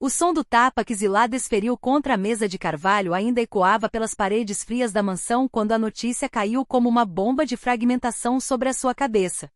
O som do tapa que Zilá desferiu contra a mesa de carvalho ainda ecoava pelas paredes frias da mansão quando a notícia caiu como uma bomba de fragmentação sobre a sua cabeça.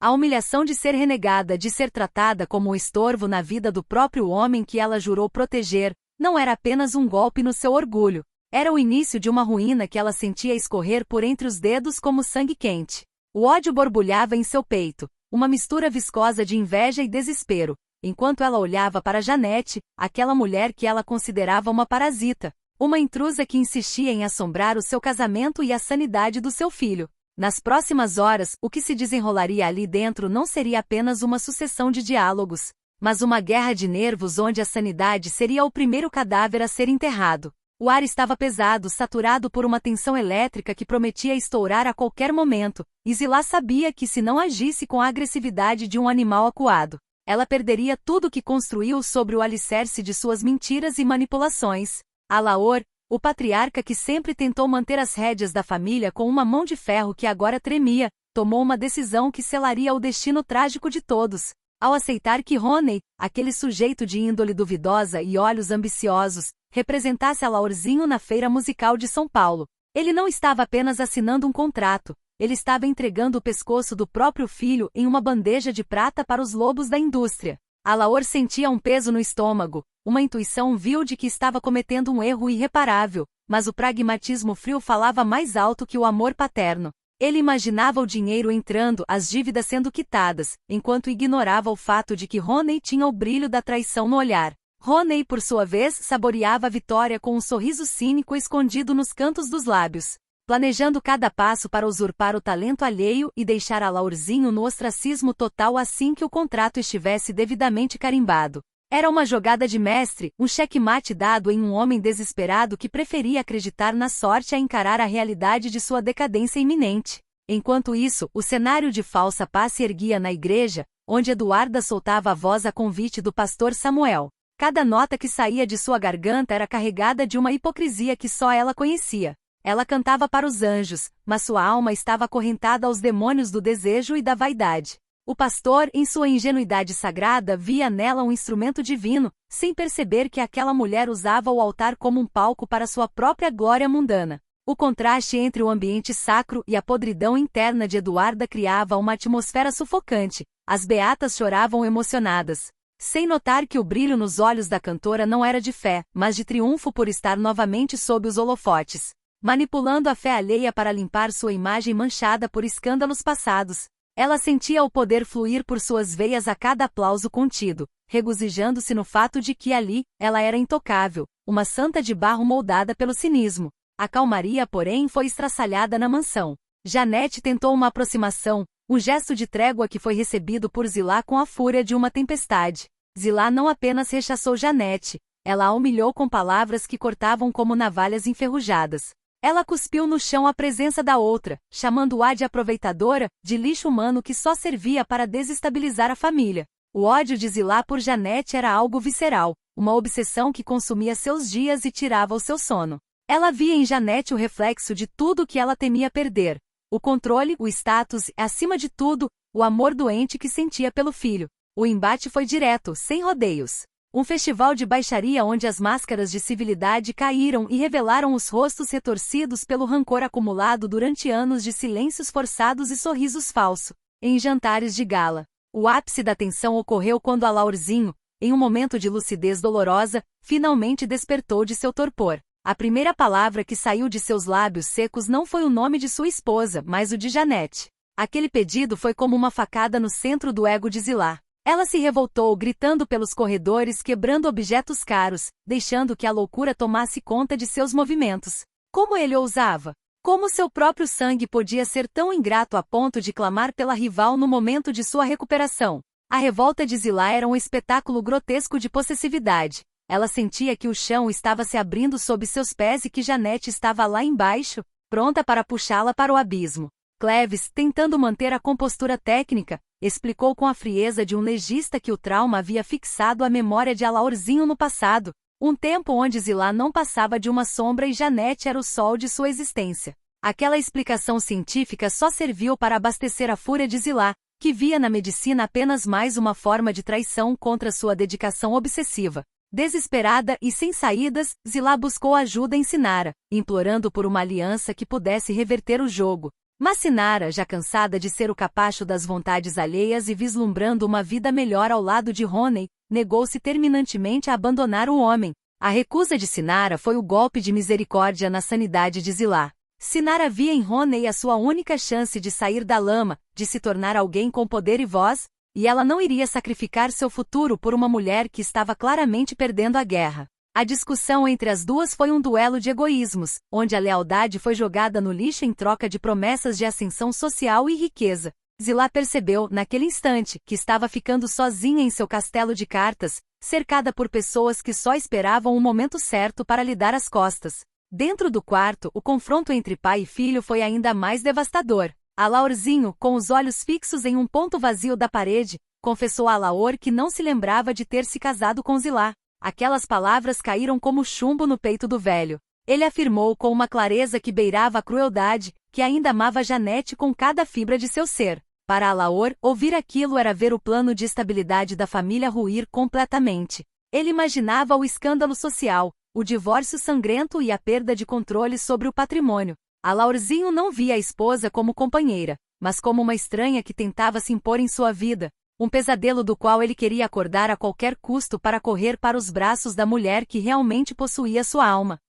A humilhação de ser renegada, de ser tratada como um estorvo na vida do próprio homem que ela jurou proteger, não era apenas um golpe no seu orgulho. Era o início de uma ruína que ela sentia escorrer por entre os dedos como sangue quente. O ódio borbulhava em seu peito, uma mistura viscosa de inveja e desespero, enquanto ela olhava para Janete, aquela mulher que ela considerava uma parasita, uma intrusa que insistia em assombrar o seu casamento e a sanidade do seu filho. Nas próximas horas, o que se desenrolaria ali dentro não seria apenas uma sucessão de diálogos, mas uma guerra de nervos onde a sanidade seria o primeiro cadáver a ser enterrado. O ar estava pesado, saturado por uma tensão elétrica que prometia estourar a qualquer momento, e Zilá sabia que se não agisse com a agressividade de um animal acuado, ela perderia tudo que construiu sobre o alicerce de suas mentiras e manipulações. Alaor, o patriarca que sempre tentou manter as rédeas da família com uma mão de ferro que agora tremia, tomou uma decisão que selaria o destino trágico de todos. Ao aceitar que Roney, aquele sujeito de índole duvidosa e olhos ambiciosos, representasse Alaorzinho na feira musical de São Paulo, ele não estava apenas assinando um contrato, ele estava entregando o pescoço do próprio filho em uma bandeja de prata para os lobos da indústria. Alaor sentia um peso no estômago, uma intuição vil de que estava cometendo um erro irreparável, mas o pragmatismo frio falava mais alto que o amor paterno. Ele imaginava o dinheiro entrando, as dívidas sendo quitadas, enquanto ignorava o fato de que Roney tinha o brilho da traição no olhar. Roney, por sua vez, saboreava a vitória com um sorriso cínico escondido nos cantos dos lábios, planejando cada passo para usurpar o talento alheio e deixar Alaorzinho no ostracismo total assim que o contrato estivesse devidamente carimbado. Era uma jogada de mestre, um checkmate dado em um homem desesperado que preferia acreditar na sorte a encarar a realidade de sua decadência iminente. Enquanto isso, o cenário de falsa paz se erguia na igreja, onde Eduarda soltava a voz a convite do pastor Samuel. Cada nota que saía de sua garganta era carregada de uma hipocrisia que só ela conhecia. Ela cantava para os anjos, mas sua alma estava acorrentada aos demônios do desejo e da vaidade. O pastor, em sua ingenuidade sagrada, via nela um instrumento divino, sem perceber que aquela mulher usava o altar como um palco para sua própria glória mundana. O contraste entre o ambiente sacro e a podridão interna de Eduarda criava uma atmosfera sufocante. As beatas choravam emocionadas, sem notar que o brilho nos olhos da cantora não era de fé, mas de triunfo por estar novamente sob os holofotes, manipulando a fé alheia para limpar sua imagem manchada por escândalos passados. Ela sentia o poder fluir por suas veias a cada aplauso contido, regozijando-se no fato de que ali, ela era intocável, uma santa de barro moldada pelo cinismo. A calmaria, porém, foi estraçalhada na mansão. Janete tentou uma aproximação, um gesto de trégua que foi recebido por Zilá com a fúria de uma tempestade. Zilá não apenas rechaçou Janete, ela a humilhou com palavras que cortavam como navalhas enferrujadas. Ela cuspiu no chão a presença da outra, chamando-a de aproveitadora, de lixo humano que só servia para desestabilizar a família. O ódio de Zilá por Janete era algo visceral, uma obsessão que consumia seus dias e tirava o seu sono. Ela via em Janete o reflexo de tudo que ela temia perder. O controle, o status e, acima de tudo, o amor doente que sentia pelo filho. O embate foi direto, sem rodeios. Um festival de baixaria onde as máscaras de civilidade caíram e revelaram os rostos retorcidos pelo rancor acumulado durante anos de silêncios forçados e sorrisos falsos. Em jantares de gala, o ápice da tensão ocorreu quando Alaorzinho, em um momento de lucidez dolorosa, finalmente despertou de seu torpor. A primeira palavra que saiu de seus lábios secos não foi o nome de sua esposa, mas o de Janete. Aquele pedido foi como uma facada no centro do ego de Zilá. Ela se revoltou, gritando pelos corredores, quebrando objetos caros, deixando que a loucura tomasse conta de seus movimentos. Como ele ousava? Como seu próprio sangue podia ser tão ingrato a ponto de clamar pela rival no momento de sua recuperação? A revolta de Zilá era um espetáculo grotesco de possessividade. Ela sentia que o chão estava se abrindo sob seus pés e que Janete estava lá embaixo, pronta para puxá-la para o abismo. Cleves, tentando manter a compostura técnica, explicou com a frieza de um legista que o trauma havia fixado a memória de Alaorzinho no passado, um tempo onde Zilá não passava de uma sombra e Janete era o sol de sua existência. Aquela explicação científica só serviu para abastecer a fúria de Zilá, que via na medicina apenas mais uma forma de traição contra sua dedicação obsessiva. Desesperada e sem saídas, Zilá buscou ajuda em Sinara, implorando por uma aliança que pudesse reverter o jogo. Mas Sinara, já cansada de ser o capacho das vontades alheias e vislumbrando uma vida melhor ao lado de Honey, negou-se terminantemente a abandonar o homem. A recusa de Sinara foi o golpe de misericórdia na sanidade de Zilá. Sinara via em Honey a sua única chance de sair da lama, de se tornar alguém com poder e voz, e ela não iria sacrificar seu futuro por uma mulher que estava claramente perdendo a guerra. A discussão entre as duas foi um duelo de egoísmos, onde a lealdade foi jogada no lixo em troca de promessas de ascensão social e riqueza. Zilá percebeu, naquele instante, que estava ficando sozinha em seu castelo de cartas, cercada por pessoas que só esperavam o momento certo para lhe dar as costas. Dentro do quarto, o confronto entre pai e filho foi ainda mais devastador. Alaorzinho, com os olhos fixos em um ponto vazio da parede, confessou a Alaor que não se lembrava de ter se casado com Zilá. Aquelas palavras caíram como chumbo no peito do velho. Ele afirmou com uma clareza que beirava a crueldade, que ainda amava Janete com cada fibra de seu ser. Para Alaor, ouvir aquilo era ver o plano de estabilidade da família ruir completamente. Ele imaginava o escândalo social, o divórcio sangrento e a perda de controle sobre o patrimônio. Alaorzinho não via a esposa como companheira, mas como uma estranha que tentava se impor em sua vida, um pesadelo do qual ele queria acordar a qualquer custo para correr para os braços da mulher que realmente possuía sua alma.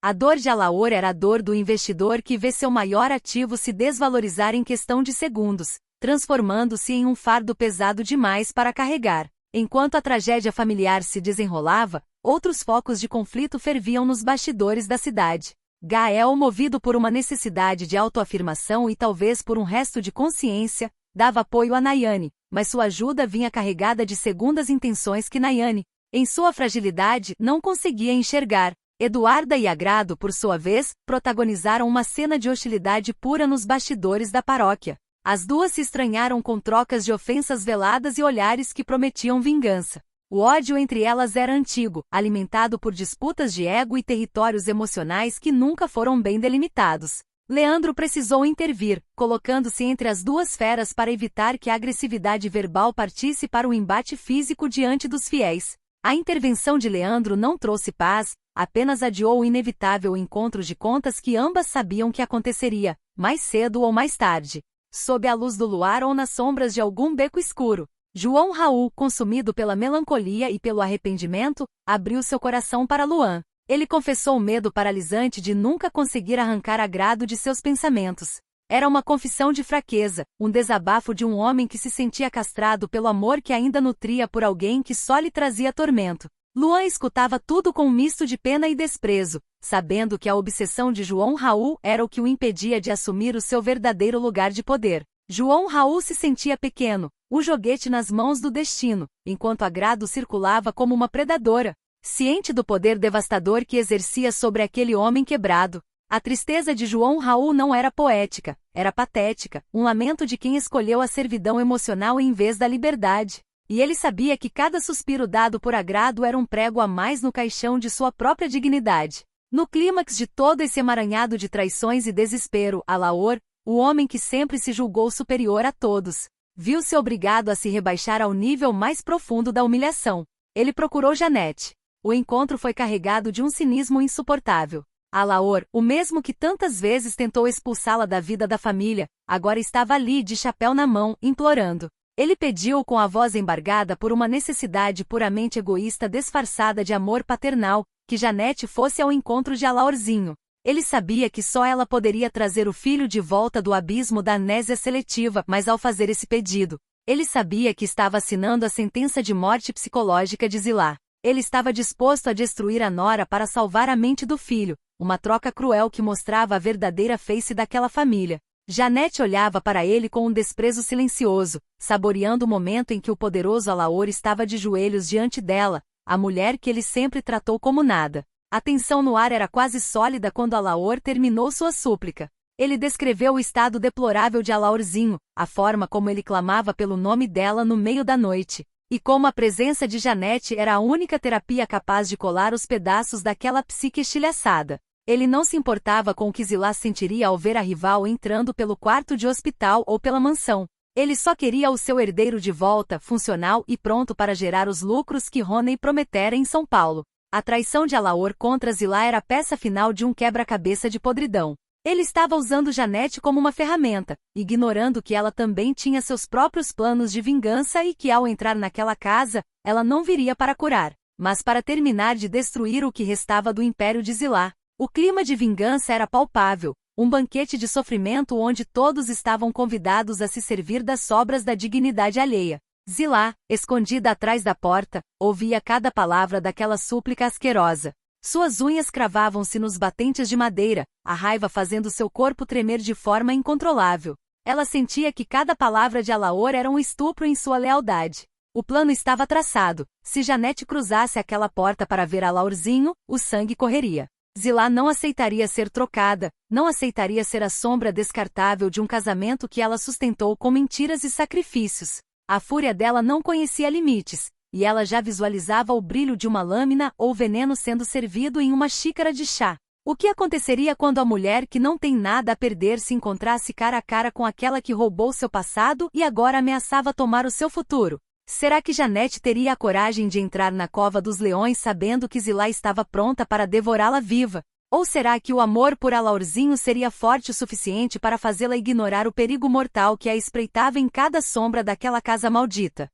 A dor de Alaor era a dor do investidor que vê seu maior ativo se desvalorizar em questão de segundos, transformando-se em um fardo pesado demais para carregar. Enquanto a tragédia familiar se desenrolava, outros focos de conflito ferviam nos bastidores da cidade. Gael, movido por uma necessidade de autoafirmação e talvez por um resto de consciência, dava apoio a Nayane, mas sua ajuda vinha carregada de segundas intenções que Nayane, em sua fragilidade, não conseguia enxergar. Eduarda e Agrado, por sua vez, protagonizaram uma cena de hostilidade pura nos bastidores da paróquia. As duas se estranharam com trocas de ofensas veladas e olhares que prometiam vingança. O ódio entre elas era antigo, alimentado por disputas de ego e territórios emocionais que nunca foram bem delimitados. Leandro precisou intervir, colocando-se entre as duas feras para evitar que a agressividade verbal partisse para o embate físico diante dos fiéis. A intervenção de Leandro não trouxe paz, apenas adiou o inevitável encontro de contas que ambas sabiam que aconteceria, mais cedo ou mais tarde, sob a luz do luar ou nas sombras de algum beco escuro. João Raul, consumido pela melancolia e pelo arrependimento, abriu seu coração para Luan. Ele confessou o medo paralisante de nunca conseguir arrancar Agrado de seus pensamentos. Era uma confissão de fraqueza, um desabafo de um homem que se sentia castrado pelo amor que ainda nutria por alguém que só lhe trazia tormento. Luan escutava tudo com um misto de pena e desprezo, sabendo que a obsessão de João Raul era o que o impedia de assumir o seu verdadeiro lugar de poder. João Raul se sentia pequeno, um joguete nas mãos do destino, enquanto Agrado circulava como uma predadora, ciente do poder devastador que exercia sobre aquele homem quebrado. A tristeza de João Raul não era poética, era patética, um lamento de quem escolheu a servidão emocional em vez da liberdade. E ele sabia que cada suspiro dado por Agrado era um prego a mais no caixão de sua própria dignidade. No clímax de todo esse emaranhado de traições e desespero, Alaor, o homem que sempre se julgou superior a todos, viu-se obrigado a se rebaixar ao nível mais profundo da humilhação. Ele procurou Janete. O encontro foi carregado de um cinismo insuportável. Alaor, o mesmo que tantas vezes tentou expulsá-la da vida da família, agora estava ali de chapéu na mão, implorando. Ele pediu com a voz embargada por uma necessidade puramente egoísta disfarçada de amor paternal, que Janete fosse ao encontro de Alaorzinho. Ele sabia que só ela poderia trazer o filho de volta do abismo da amnésia seletiva, mas ao fazer esse pedido, ele sabia que estava assinando a sentença de morte psicológica de Zilá. Ele estava disposto a destruir a nora para salvar a mente do filho, uma troca cruel que mostrava a verdadeira face daquela família. Janete olhava para ele com um desprezo silencioso, saboreando o momento em que o poderoso Alaor estava de joelhos diante dela, a mulher que ele sempre tratou como nada. A tensão no ar era quase sólida quando Alaor terminou sua súplica. Ele descreveu o estado deplorável de Alaorzinho, a forma como ele clamava pelo nome dela no meio da noite, e como a presença de Janete era a única terapia capaz de colar os pedaços daquela psique estilhaçada. Ele não se importava com o que Zilá sentiria ao ver a rival entrando pelo quarto de hospital ou pela mansão. Ele só queria o seu herdeiro de volta, funcional e pronto para gerar os lucros que Roney prometera em São Paulo. A traição de Alaor contra Zilá era a peça final de um quebra-cabeça de podridão. Ele estava usando Janete como uma ferramenta, ignorando que ela também tinha seus próprios planos de vingança e que ao entrar naquela casa, ela não viria para curar, mas para terminar de destruir o que restava do império de Zilá. O clima de vingança era palpável, um banquete de sofrimento onde todos estavam convidados a se servir das sobras da dignidade alheia. Zilá, escondida atrás da porta, ouvia cada palavra daquela súplica asquerosa. Suas unhas cravavam-se nos batentes de madeira, a raiva fazendo seu corpo tremer de forma incontrolável. Ela sentia que cada palavra de Alaor era um estupro em sua lealdade. O plano estava traçado. Se Janete cruzasse aquela porta para ver Alaorzinho, o sangue correria. Zilá não aceitaria ser trocada, não aceitaria ser a sombra descartável de um casamento que ela sustentou com mentiras e sacrifícios. A fúria dela não conhecia limites, e ela já visualizava o brilho de uma lâmina ou veneno sendo servido em uma xícara de chá. O que aconteceria quando a mulher que não tem nada a perder se encontrasse cara a cara com aquela que roubou seu passado e agora ameaçava tomar o seu futuro? Será que Janete teria a coragem de entrar na cova dos leões sabendo que Zilá estava pronta para devorá-la viva? Ou será que o amor por Alaorzinho seria forte o suficiente para fazê-la ignorar o perigo mortal que a espreitava em cada sombra daquela casa maldita?